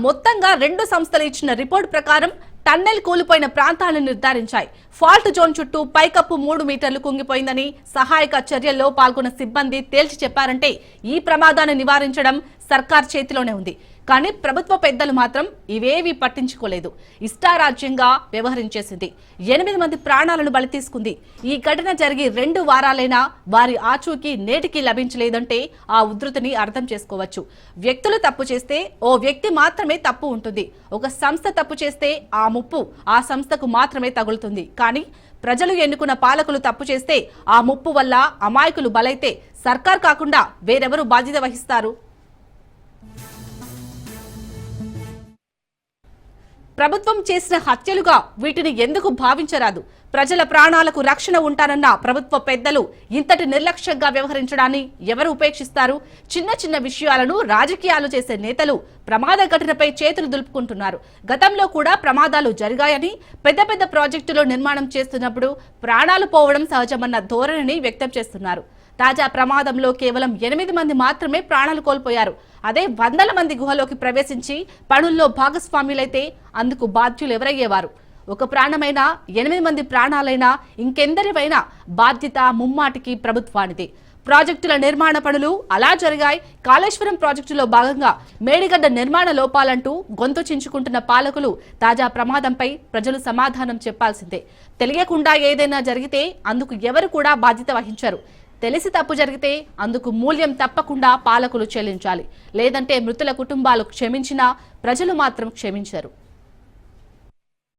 మొత్తంగా 2 సంస్థలు ఇచ్చిన రిపోర్ట్ ప్రకారం టన్నెల్ కూలిపోయిన ప్రాంతాలను నిర్ధారించాయి. ఫాల్ట్ జోన్ చుట్టూ పైకప్పు 3 మీటర్లు కుంగిపోయిందని సహాయక చర్యల్లో పాల్గొన్న సిబ్బంది తేల్చి చెప్పారంటే ఈ ప్రమాదాన్ని నివారించడం సర్కార్ చేతిలోనే ఉంది. కానీ ప్రభుత్వ పెద్దలు మాత్రం ఇవేవి పట్టించుకోలేదు. ఇష్టారాజ్యంగా వ్యవహరించేసింది. 8 మంది ప్రాణాలను బలి తీసుకుంది. ఈ ఘటన జరిగి 2 వారాలైనా వారి ఆచూకీ నేటికి లభించలేదంటే ఆ ఉధృతిని అర్థం చేసుకోవచ్చు. వ్యక్తులు తప్పు చేస్తే ఓ వ్యక్తి మాత్రమే తప్పు ఉంటుంది. ఒక సంస్థ తప్పు చేస్తే ఆ ముప్పు ఆ సంస్థకు మాత్రమే తగులుతుంది. కానీ ప్రజలు ఎన్నుకున్న పాలకులు తప్పు చేస్తే ఆ ముప్పు వల్ల అమాయకులు బలైతే సర్కార్ కాకుండా వేరెవరు బాధ్యత వహిస్తారు? ప్రభుత్వం చేసిన హత్యలుగా వీటిని ఎందుకు భావించరాదు? ప్రజల ప్రాణాలకు రక్షణ ఉంటారన్న ప్రభుత్వ పెద్దలు ఇంతటి నిర్లక్ష్యంగా వ్యవహరించడాన్ని ఎవరు ఉపేక్షిస్తారు? చిన్న చిన్న విషయాలను రాజకీయాలు చేసే నేతలు ప్రమాద ఘటనపై చేతులు దులుపుకుంటున్నారు. గతంలో కూడా ప్రమాదాలు జరిగాయని, పెద్ద పెద్ద ప్రాజెక్టులో నిర్మాణం చేస్తున్నప్పుడు ప్రాణాలు పోవడం సహజమన్న ధోరణిని వ్యక్తం చేస్తున్నారు. తాజా ప్రమాదంలో కేవలం 8 మంది మాత్రమే ప్రాణాలు కోల్పోయారు. అదే వందల మంది గుహలోకి ప్రవేశించి పనుల్లో భాగస్వాములైతే అందుకు బాధ్యులు ఎవరయ్యేవారు? ఒక ప్రాణమైనా 8 మంది ప్రాణాలైనా ఇంకెందరివైనా బాధ్యత ముమ్మాటికి ప్రభుత్వానిదే. ప్రాజెక్టుల నిర్మాణ పనులు అలా జరిగాయి. కాళేశ్వరం ప్రాజెక్టులో భాగంగా మేడిగడ్డ నిర్మాణ లోపాలంటూ గొంతు చించుకుంటున్న పాలకులు తాజా ప్రమాదంపై ప్రజలు సమాధానం చెప్పాల్సిందే. తెలియకుండా ఏదైనా జరిగితే అందుకు ఎవరు కూడా బాధ్యత వహించరు. తెలిసి తప్పు జరిగితే అందుకు మూల్యం తప్పకుండా పాలకులు చెల్లించాలి. లేదంటే మృతుల కుటుంబాలు క్షమించినా ప్రజలు మాత్రం క్షమించరు.